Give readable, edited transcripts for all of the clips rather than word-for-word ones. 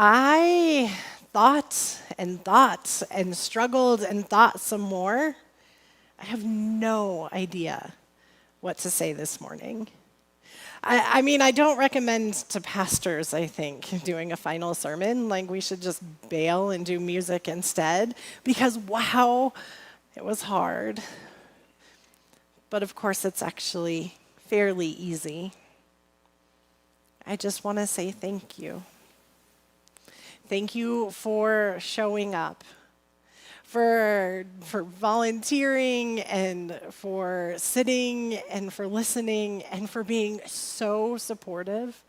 I thought and struggled and thought some more. I have no idea what to say this morning. I mean, I don't recommend to pastors, I think, doing a final sermon. Like, we should just bail and do music instead, because wow, it was hard. But of course, it's actually fairly easy. I just want to say thank you. Thank you for showing up, for volunteering, and for sitting, and for listening, and for being so supportive.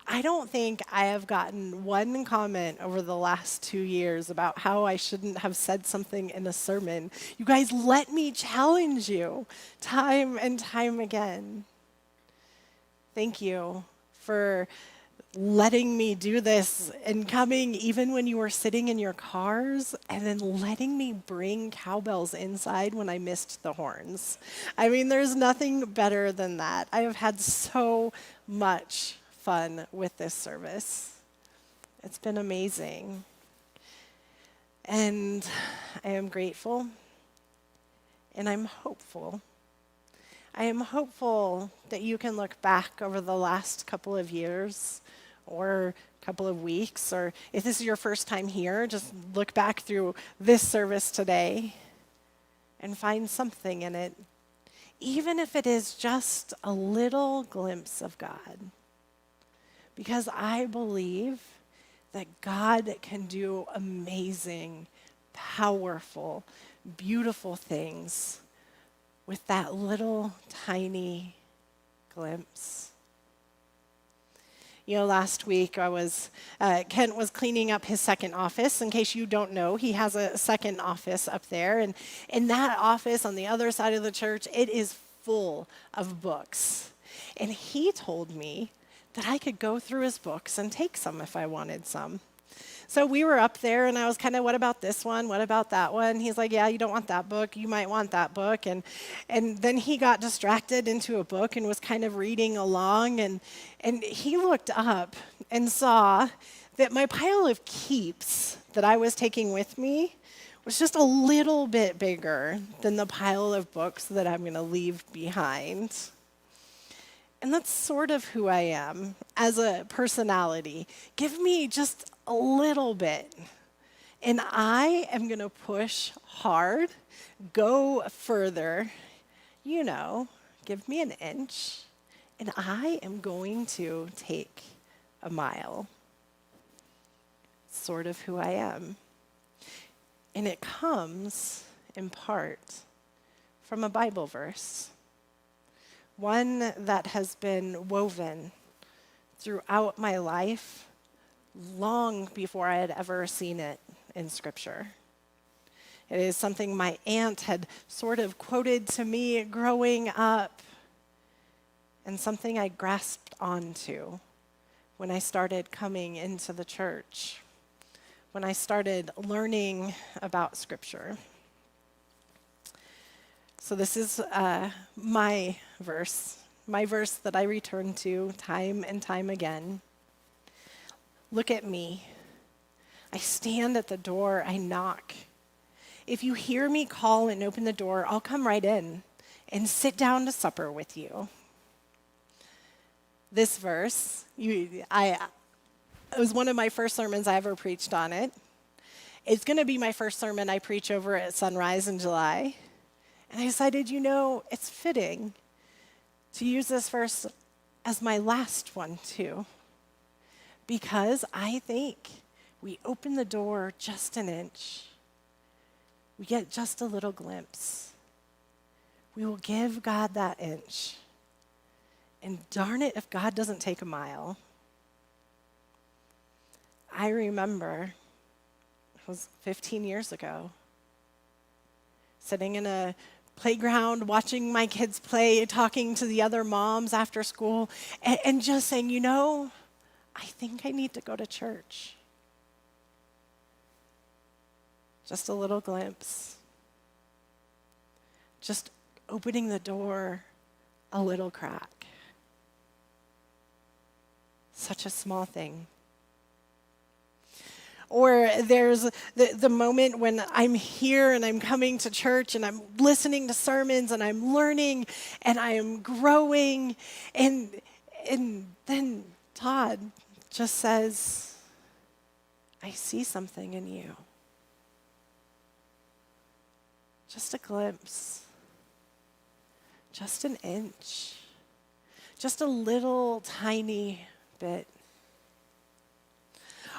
I don't think I have gotten one comment over the last 2 years about how I shouldn't have said something in a sermon. You guys let me challenge you time and time again. Thank you for letting me do this and coming even when you were sitting in your cars, and then letting me bring cowbells inside when I missed the horns. I mean, there's nothing better than that. I have had so much fun with this service. It's been amazing. And I am grateful, and I'm hopeful. I am hopeful that you can look back over the last couple of years or couple of weeks, or if this is your first time here, just look back through this service today and find something in it, even if it is just a little glimpse of God. Because I believe that God can do amazing, powerful, beautiful things with that little tiny glimpse. You know, last week Kent was cleaning up his second office. In case you don't know, he has a second office up there. And in that office on the other side of the church, it is full of books. And he told me that I could go through his books and take some if I wanted some. So we were up there, and I was kind of, what about this one? What about that one? He's like, yeah, you don't want that book. You might want that book. And then he got distracted into a book and was kind of reading along. And he looked up and saw that my pile of keeps that I was taking with me was just a little bit bigger than the pile of books that I'm going to leave behind. And that's sort of who I am as a personality. Give me just a little bit, and I am going to push hard, go further. You know, give me an inch, and I am going to take a mile. Sort of who I am. And it comes, in part, from a Bible verse. One that has been woven throughout my life long before I had ever seen it in Scripture. It is something my aunt had sort of quoted to me growing up, and something I grasped onto when I started coming into the church, when I started learning about Scripture. So this is my verse that I return to time and time again. Look at me. I stand at the door, I knock. If you hear me call and open the door, I'll come right in and sit down to supper with you. This verse, it was one of my first sermons I ever preached on it. It's going to be my first sermon I preach over at Sunrise in July. And I decided, it's fitting to use this verse as my last one too. Because I think we open the door just an inch. We get just a little glimpse. We will give God that inch. And darn it if God doesn't take a mile. I remember, it was 15 years ago, sitting in a playground, watching my kids play, talking to the other moms after school, and just saying, I think I need to go to church. Just a little glimpse. Just opening the door a little crack. Such a small thing. Or there's the moment when I'm here and I'm coming to church and I'm listening to sermons and I'm learning and I am growing. And then Todd just says, I see something in you. Just a glimpse. Just an inch. Just a little tiny bit.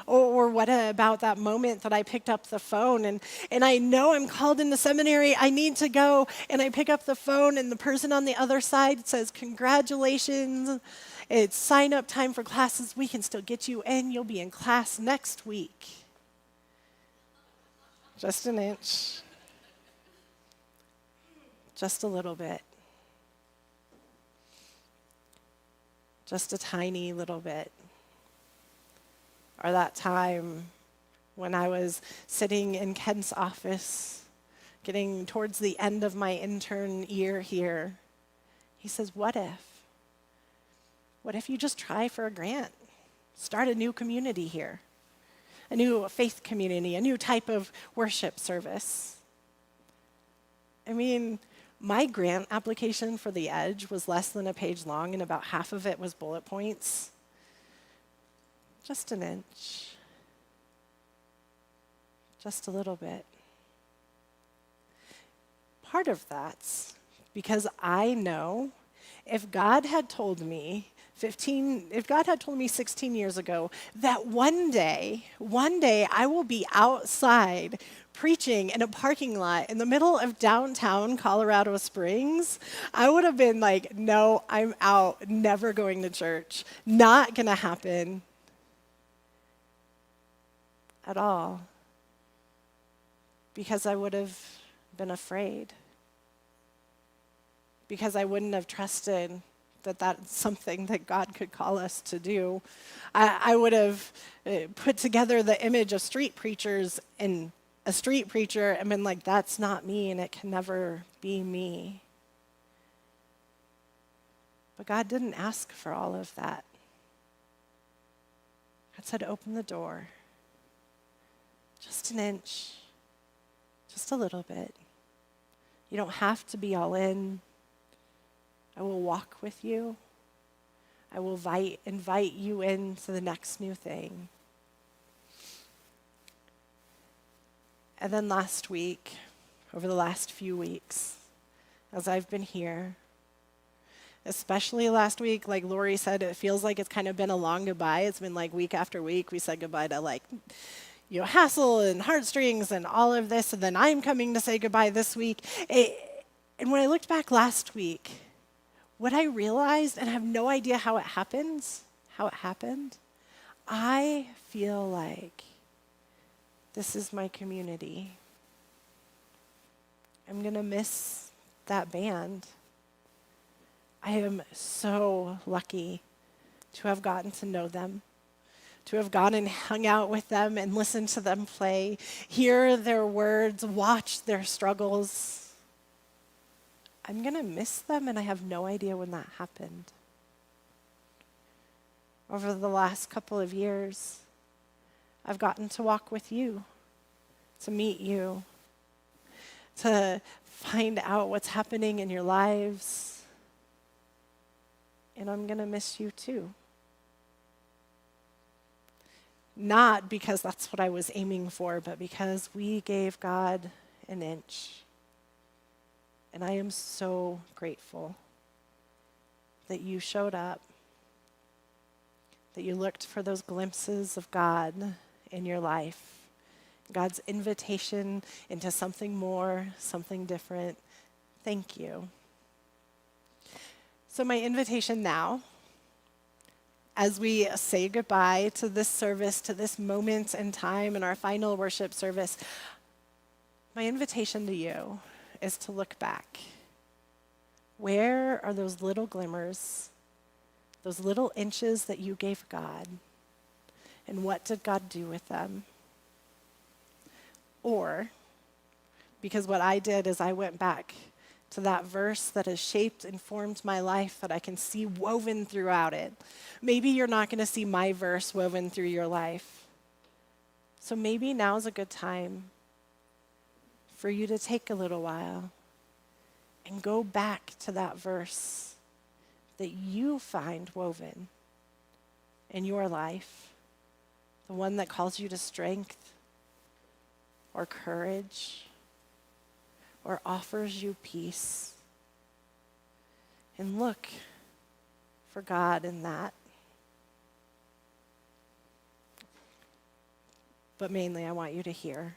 Or what about that moment that I picked up the phone and I know I'm called into seminary, I need to go, and I pick up the phone and the person on the other side says, congratulations, it's sign up time for classes, we can still get you in, you'll be in class next week. Just an inch. Just a little bit. Just a tiny little bit. Or that time when I was sitting in Ken's office, getting towards the end of my intern year here. He says, what if? What if you just try for a grant? Start a new community here, a new faith community, a new type of worship service. I mean, my grant application for the Edge was less than a page long, and about half of it was bullet points. Just an inch. Just a little bit. Part of that's because I know if God had told me 16 years ago that one day I will be outside preaching in a parking lot in the middle of downtown Colorado Springs, I would have been like, no, I'm out, never going to church, not gonna happen. At all, because I would have been afraid, because I wouldn't have trusted that that's something that God could call us to do. I would have put together the image of street preachers and a street preacher and been like, that's not me and it can never be me. But God didn't ask for all of that. God said, open the door. Just an inch, just a little bit. You don't have to be all in. I will walk with you. I will invite you into the next new thing. And then last week, over the last few weeks, as I've been here, especially last week, like Lori said, it feels like it's kind of been a long goodbye. It's been like week after week. We said goodbye to Hassel and Heartstrings and all of this, and then I'm coming to say goodbye this week. And when I looked back last week, what I realized, and I have no idea how it happened, I feel like this is my community. I'm gonna miss that band. I am so lucky to have gotten to know them, to have gone and hung out with them and listened to them play, hear their words, watch their struggles. I'm going to miss them, and I have no idea when that happened. Over the last couple of years, I've gotten to walk with you, to meet you, to find out what's happening in your lives, and I'm going to miss you too. Not because that's what I was aiming for, but because we gave God an inch. And I am so grateful that you showed up, that you looked for those glimpses of God in your life, God's invitation into something more, something different. Thank you. So my invitation now, as we say goodbye to this service, to this moment in time in our final worship service, my invitation to you is to look back. Where are those little glimmers, those little inches that you gave God? And what did God do with them? Or, because what I did is I went back to that verse that has shaped and formed my life that I can see woven throughout it. Maybe you're not going to see my verse woven through your life, So maybe now's a good time for you to take a little while and go back to that verse that you find woven in your life, the one that calls you to strength or courage or offers you peace. And look for God in that. But mainly, I want you to hear,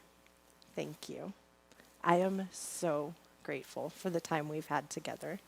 thank you. I am so grateful for the time we've had together.